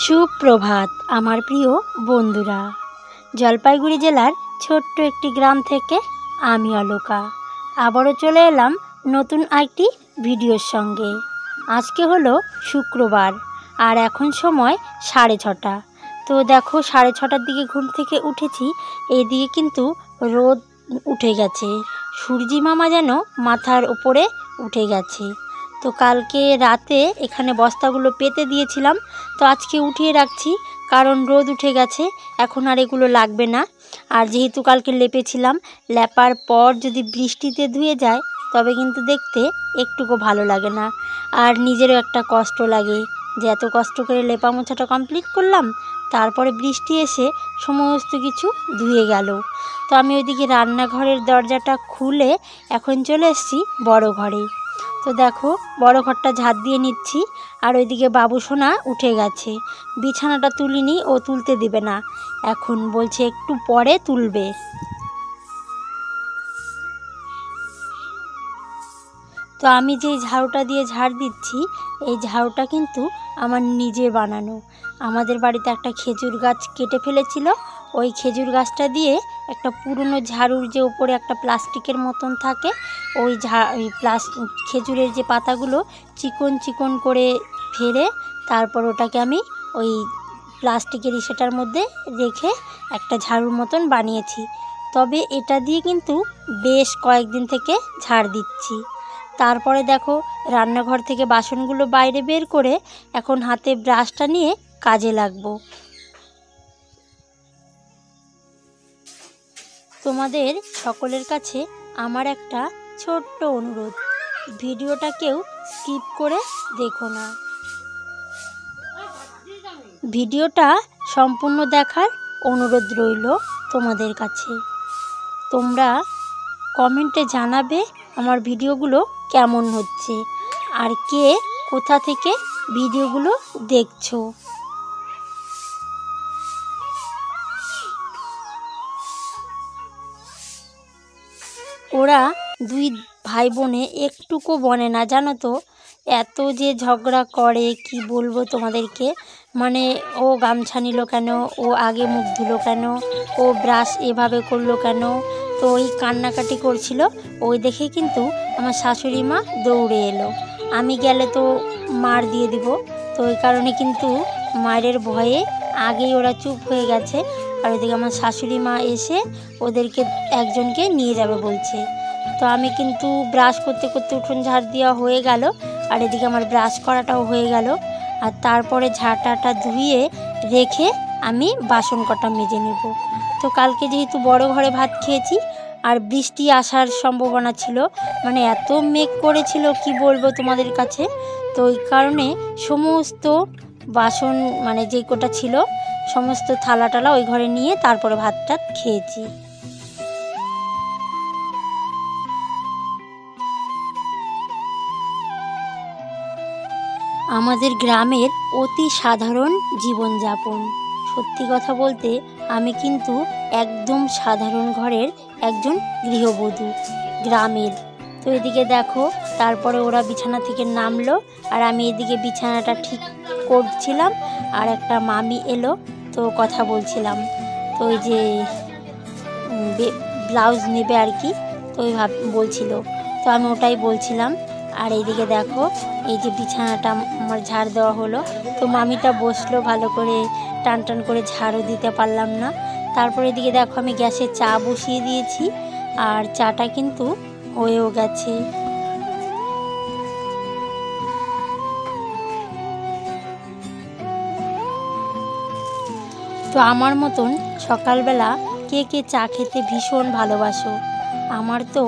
সুপ্রভাত আমার প্রিয় বন্ধুরা। জলপাইগুড়ি জেলার ছোট্ট একটি গ্রাম থেকে আমি অলকা আবারও চলে এলাম নতুন একটি ভিডিওর সঙ্গে। আজকে হলো শুক্রবার আর এখন সময় 6:30। তো দেখো 6:30টার দিকে ঘুম থেকে উঠেছি, এইদিকে কিন্তু রোদ উঠে গেছে, সূর্যি মামা যেন মাথার উপরে উঠে গেছে। তো কালকে রাতে এখানে বস্তাগুলো পেতে দিয়েছিলাম, তো আজকে উঠিয়ে রাখছি কারণ রোদ উঠে গেছে, এখন আর এগুলো লাগবে না। আর যেহেতু কালকে লেপেছিলাম, লেপার পর যদি বৃষ্টিতে ধুয়ে যায় তবে কিন্তু দেখতে একটুকু ভালো লাগে না, আর নিজেরও একটা কষ্ট লাগে যে এত কষ্ট করে লেপা মোছাটা কমপ্লিট করলাম, তারপরে বৃষ্টি এসে সমস্ত কিছু ধুয়ে গেল। তো আমি ওইদিকে রান্নাঘরের দরজাটা খুলে এখন চলে এসেছি বড় ঘরে। তো দেখো বড় ঘরটা ঝাড় দিয়ে নিচ্ছি, আর ওইদিকে বাবু সোনা উঠে গেছে, বিছানাটা তুলিনি, ও তুলতে দিবে না, এখন বলছে একটু পরে তুলবে। তো আমি যেই ঝাড়ুটা দিয়ে ঝাড় দিচ্ছি, এই ঝাড়ুটা কিন্তু আমার নিজে বানানো। আমাদের বাড়িতে একটা খেজুর গাছ কেটে ফেলেছিল, ওই খেজুর গাছটা দিয়ে একটা পুরনো ঝাড়ুর যে উপরে একটা প্লাস্টিকের মতন থাকে, ওই খেজুরের যে পাতাগুলো চিকন চিকন করে ফেলে তারপর ওটাকে আমি ওই প্লাস্টিকের সেটার মধ্যে রেখে একটা ঝাড়ুর মতন বানিয়েছি। তবে এটা দিয়ে কিন্তু বেশ কয়েকদিন থেকে ঝাড় দিচ্ছি। তারপরে দেখো রান্নাঘর থেকে বাসনগুলো বাইরে বের করে এখন হাতে ব্রাশটা নিয়ে কাজে লাগবো। তোমাদের সকলের কাছে আমার একটা ছোট্ট অনুরোধ, ভিডিওটা কেউ স্কিপ করে দেখো না, ভিডিওটা সম্পূর্ণ দেখার অনুরোধ রইল তোমাদের কাছে। তোমরা কমেন্টে জানাবে আমার ভিডিওগুলো কেমন হচ্ছে আর কে কোথা থেকে ভিডিওগুলো দেখছো। ওরা দুই ভাই বোনে একটুকু বনে না, জানো তো, এত যে ঝগড়া করে কি বলবো তোমাদেরকে। মানে ও গামছা নিল কেন, ও আগে মুখ ধুলো কেন, ও ব্রাশ এভাবে করলো কেন, তো ওই কান্নাকাটি করছিল। ওই দেখে কিন্তু আমার শাশুড়ি মা দৌড়ে এলো, আমি গেলে তো মার দিয়ে দিব, তো ওই কারণে কিন্তু মায়ের ভয়ে আগেই ওরা চুপ হয়ে গেছে। আর ওইদিকে আমার শাশুড়ি মা এসে ওদেরকে একজনকে নিয়ে যাবে বলছে। তো আমি কিন্তু ব্রাশ করতে করতে উঠোন ঝাড় দেওয়া হয়ে গেল, আর এদিকে আমার ব্রাশ করাটাও হয়ে গেল। আর তারপরে ঝাঁটাটা ধুয়ে রেখে আমি বাসন কটা মেজে নেব। তো কালকে যেহেতু বড় ঘরে ভাত খেয়েছি আর বৃষ্টি আসার সম্ভাবনা ছিল, মানে এত মেঘ করেছিল কি বলবো তোমাদের কাছে। তো ওই কারণে সমস্ত বাসন মানে যে কটা ছিল সমস্ত থালা টালা ওই ঘরে নিয়ে তারপরে ভাতটা খেয়েছি। আমাদের গ্রামের অতি সাধারণ জীবনযাপন। সত্যি কথা বলতে আমি কিন্তু একদম সাধারণ ঘরের একজন গৃহবধূ গ্রামের। তো এদিকে দেখো তারপরে ওরা বিছানা থেকে নামলো, আর আমি এদিকে বিছানাটা ঠিক করছিলাম, আর একটা মামি এলো, তো কথা বলছিলাম। তো ওই যে ব্লাউজ নেবে আর কি, তো ওই বলছিল, তো আমি ওটাই বলছিলাম। আর এইদিকে দেখো এই যে বিছানাটা আমার ঝাড় দেওয়া হলো, তো মামিটা বসলো ভালো করে, টান টান করে ঝাড়ু দিতে পারলাম না। তারপরে এদিকে দেখো আমি গ্যাসে চা বসিয়ে দিয়েছি, আর চাটা কিন্তু হয়েও গেছে। তো আমার মতন সকালবেলা কে কে চা খেতে ভীষণ ভালোবাসো? আমার তো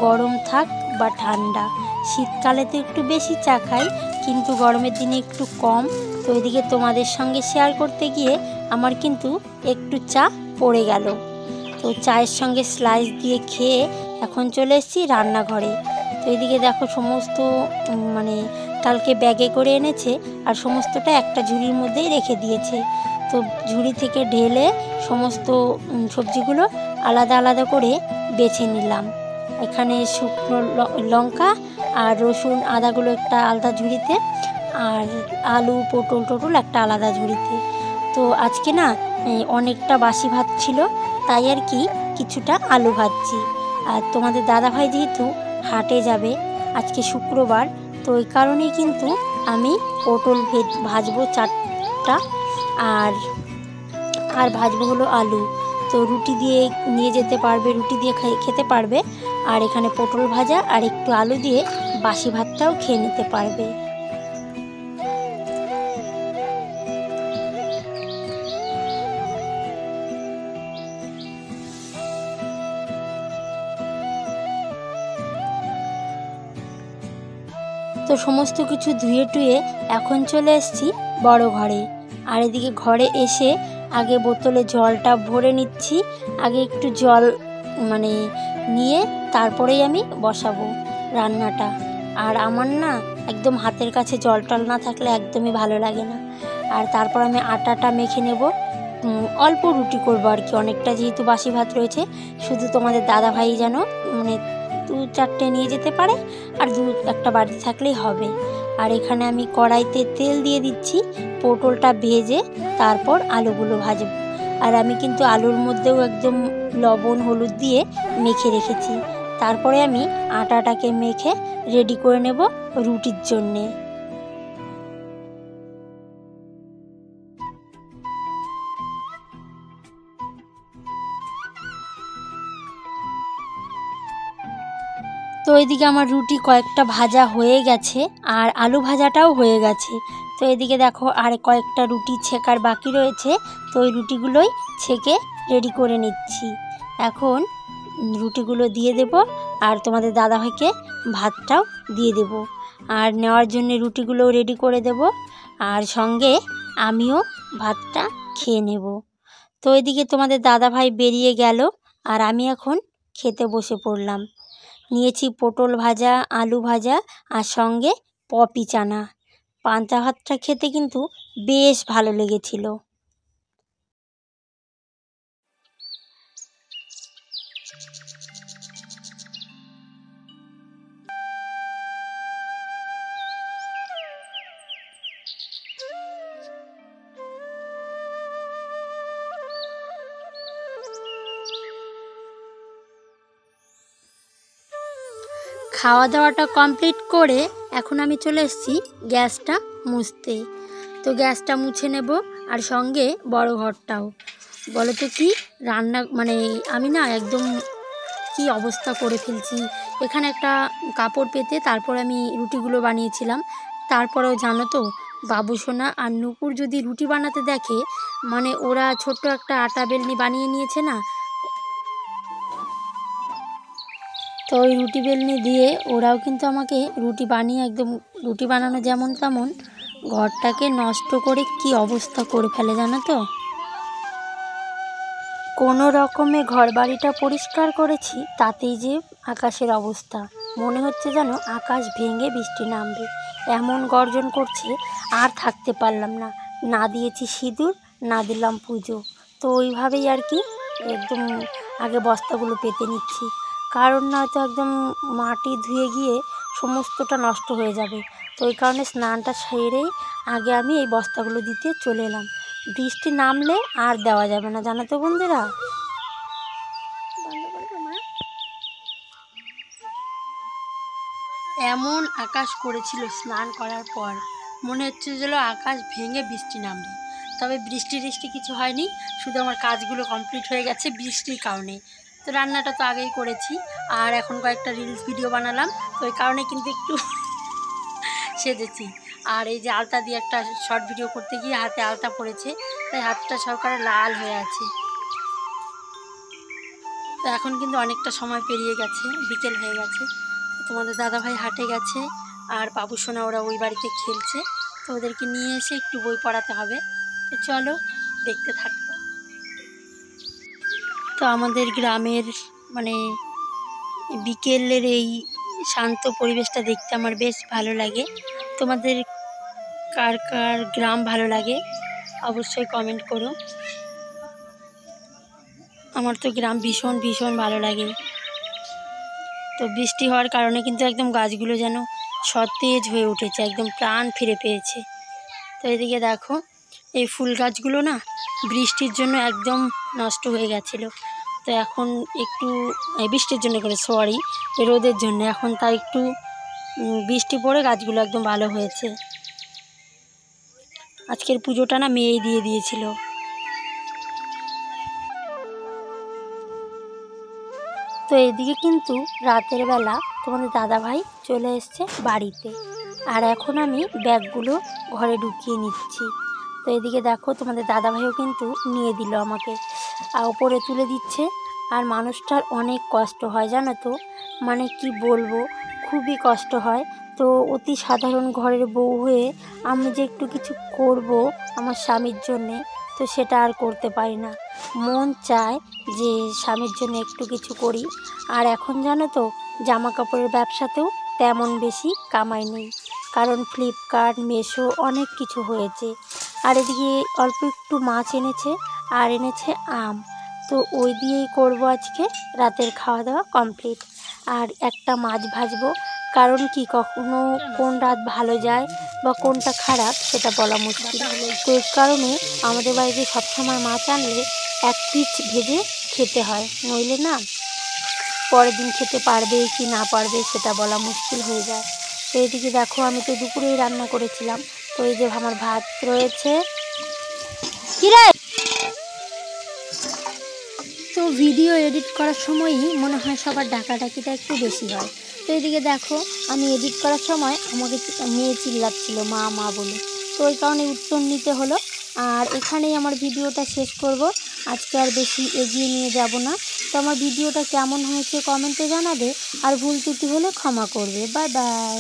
গরম থাক বা ঠান্ডা, শীতকালে তো একটু বেশি চা খাই, কিন্তু গরমের দিনে একটু কম। তো এদিকে তোমাদের সঙ্গে শেয়ার করতে গিয়ে আমার কিন্তু একটু চা পড়ে গেল। তো চায়ের সঙ্গে স্লাইস দিয়ে খেয়ে এখন চলে এসেছি রান্নাঘরে। তো এদিকে দেখো সমস্ত মানে কালকে ব্যাগে করে এনেছে, আর সমস্তটা একটা ঝুড়ির মধ্যেই রেখে দিয়েছে। তো ঝুড়ি থেকে ঢেলে সমস্ত সবজিগুলো আলাদা আলাদা করে বেছে নিলাম। এখানে শুকনো লঙ্কা আর রসুন আদাগুলো একটা আলাদা ঝুড়িতে, আর আলু পটল টটল একটা আলাদা ঝুড়িতে। তো আজকে না অনেকটা বাসি ভাত ছিল, তাই আর কি কিছুটা আলু ভাজছি। আর তোমাদের দাদাভাই যেহেতু হাটে যাবে আজকে শুক্রবার, তো ওই কারণেই কিন্তু আমি পটল ভাজবো 4টা, আর আর ভাজবো হলো আলু। তো রুটি দিয়ে নিয়ে যেতে পারবে, রুটি দিয়ে খেতে পারবে, আর এখানে পটল ভাজা আর একটু আলু দিয়ে বাসি ভাতটাও খেয়ে নিতে পারবে। তো সমস্ত কিছু ধুয়ে টুয়ে এখন চলে এসেছি বড় ঘরে। আর এদিকে ঘরে এসে আগে বোতলে জলটা ভরে নিচ্ছি, আগে একটু জল মানে নিয়ে তারপরেই আমি বসাবো রান্নাটা। আর আমার না একদম হাতের কাছে জল টল না থাকলে একদমই ভালো লাগে না। আর তারপর আমি আটাটা মেখে নেব, অল্প রুটি করবো আর কি, অনেকটা যেহেতু বাসি ভাত রয়েছে। শুধু তোমাদের দাদাভাই যেন মানে 2-4টে নিয়ে যেতে পারে, আর একটা বাড়ি থাকলেই হবে। আর এখানে আমি কড়াইতে তেল দিয়ে দিচ্ছি, পটলটা ভেজে তারপর আলুগুলো ভাজব। আর আমি কিন্তু আলুর মধ্যেও একদম লবণ হলুদ দিয়ে মেখে রেখেছি। তারপরে আমি আটাটাকে মেখে রেডি করে নেব রুটির জন্যে। তো এদিকে আমার রুটি কয়েকটা ভাজা হয়ে গেছে, আর আলু ভাজাটাও হয়ে গেছে। তো এদিকে দেখো আর কয়েকটা রুটি ছেঁকার বাকি রয়েছে, তো ওই রুটিগুলোই ছেঁকে রেডি করে নিচ্ছি। এখন রুটিগুলো দিয়ে দেব, আর তোমাদের দাদাভাইকে ভাতটাও দিয়ে দেব, আর নেওয়ার জন্য রুটিগুলোও রেডি করে দেব, আর সঙ্গে আমিও ভাতটা খেয়ে নেব। তো এদিকে তোমাদের দাদাভাই বেরিয়ে গেল, আর আমি এখন খেতে বসে পড়লাম। নিয়েছি পটল ভাজা, আলু ভাজা, আর সঙ্গে পপি চানা। পান্তা ভাতটা খেতে কিন্তু বেশ ভালো লেগেছিল। খাওয়া দাওয়াটা কমপ্লিট করে এখন আমি চলে এসেছি গ্যাসটা মুছতে। তো গ্যাসটা মুছে নেব, আর সঙ্গে বড় ঘরটাও। বলো তো কি রান্না, মানে আমি না একদম কি অবস্থা করে ফেলছি। এখানে একটা কাপড় পেতে তারপর আমি রুটিগুলো বানিয়েছিলাম। তারপরেও জানো তো, বাবুসোনা আর নুপুর যদি রুটি বানাতে দেখে, মানে ওরা ছোট্ট একটা আটা বেলনি বানিয়ে নিয়েছে না, তো ওই রুটি বেলনি দিয়ে ওরাও কিন্তু আমাকে রুটি বানিয়ে একদম রুটি বানানো যেমন তেমন ঘরটাকে নষ্ট করে কি অবস্থা করে ফেলে জানো তো। কোনো রকমে ঘর বাড়িটা পরিষ্কার করেছি, তাতেই যে আকাশের অবস্থা, মনে হচ্ছে যেন আকাশ ভেঙে বৃষ্টি নামবে, এমন গর্জন করছে। আর থাকতে পারলাম না, না দিয়েছি সিঁদুর, না দিলাম পুজো। তো ওইভাবেই আর কি একদম আগে বস্তাগুলো পেতে নিচ্ছি, কারণ নয়তো একদম মাটি ধুয়ে গিয়ে সমস্তটা নষ্ট হয়ে যাবে। তো ওই কারণে স্নানটা সেরেই আগে আমি এই বস্তাগুলো দিতে চলে এলাম। বৃষ্টি নামলে আর দেওয়া যাবে না জানো তো বন্ধুরা। এমন আকাশ করেছিল স্নান করার পর, মনে হচ্ছে যেন আকাশ ভেঙে বৃষ্টি নামবে। তবে বৃষ্টি কিছু হয়নি, শুধু আমার কাজগুলো কমপ্লিট হয়ে গেছে বৃষ্টির কারণে। তো রান্নাটা তো আগেই করেছি, আর এখন কয়েকটা রিলস ভিডিও বানালাম, তো ওই কারণে কিন্তু একটু সেজেছি। আর এই যে আলতা দিয়ে একটা শর্ট ভিডিও করতে গিয়ে হাতে আলতা পড়েছে, তাই হাতটা সরকারে লাল হয়ে আছে। তো এখন কিন্তু অনেকটা সময় পেরিয়ে গেছে, বিকেল হয়ে গেছে। তোমাদের দাদাভাই হাটে গেছে, আর বাবুসোনা ওরা ওই বাড়িতে খেলছে। তো ওদেরকে নিয়ে এসে একটু বই পড়াতে হবে। তো চলো দেখতে থাকো। তো আমাদের গ্রামের মানে বিকেলের এই শান্ত পরিবেশটা দেখতে আমার বেশ ভালো লাগে। তোমাদের কার কার গ্রাম ভালো লাগে অবশ্যই কমেন্ট করো। আমার তো গ্রাম ভীষণ ভীষণ ভালো লাগে। তো বৃষ্টি হওয়ার কারণে কিন্তু একদম গাছগুলো যেন সতেজ হয়ে উঠেছে, একদম প্রাণ ফিরে পেয়েছে। তো এদিকে দেখো এই ফুল গাছগুলো না বৃষ্টির জন্য একদম নষ্ট হয়ে গেছিলো। তো এখন একটু বৃষ্টির জন্য করে সরি রোদের জন্য এখন তার একটু বৃষ্টি পড়ে গাছগুলো একদম ভালো হয়েছে। আজকের পুজোটা না মেয়েই দিয়ে দিয়েছিল। তো এইদিকে কিন্তু রাতের বেলা তোমাদের দাদাভাই চলে এসছে বাড়িতে, আর এখন আমি ব্যাগগুলো ঘরে ঢুকিয়ে নিচ্ছি। তো এদিকে দেখো তোমাদের দাদাভাইও কিন্তু নিয়ে দিল আমাকে, আর ওপরে তুলে দিচ্ছে। আর মানুষটার অনেক কষ্ট হয় জানো তো, মানে কি বলবো, খুবই কষ্ট হয়। তো অতি সাধারণ ঘরের বউ হয়ে আমি যে একটু কিছু করব আমার স্বামীর জন্যে, তো সেটা আর করতে পারি না। মন চায় যে স্বামীর জন্য একটু কিছু করি। আর এখন জানো তো জামা কাপড়ের ব্যবসাতেও তেমন বেশি কামাই নেই, কারণ ফ্লিপকার্ট মিশো অনেক কিছু হয়েছে। আর এদিকে অল্প একটু মাছ এনেছে আর এনেছে আম, তো ওই দিয়েই করব আজকে রাতের খাওয়া দাওয়া কমপ্লিট। আর একটা মাছ ভাজবো, কারণ কি কখনো কোন রাত ভালো যায় বা কোনটা খারাপ সেটা বলা মুশকিল। তো এই কারণে আমাদের বাড়িতে সবসময় মাছ আনলে এক পিস ভেজে খেতে হয়, নইলে না পরের দিন খেতে পারবে কি না পারবে সেটা বলা মুশকিল হয়ে যায়। তো এদিকে দেখো আমি তো দুপুরেই রান্না করেছিলাম, তো এই যে আমার ভাত রয়েছে। কি রে, তো ভিডিও এডিট করার সময়ই মনে হয় সবার ডাকাডাকিটা একটু বেশি হয়। তো এদিকে দেখো আমি এডিট করার সময় আমাকে মেয়ে চিল্লাচ্ছিল মা মা বলে, তো ওই কারণে উত্তর নিতে হলো। আর এখানেই আমার ভিডিওটা শেষ করব, আজকে আর বেশি এগিয়ে নিয়ে যাব না। তো আমার ভিডিওটা কেমন হয়েছে কমেন্টে জানাবে, আর ভুল ত্রুটি হলে ক্ষমা করবে। Bye bye.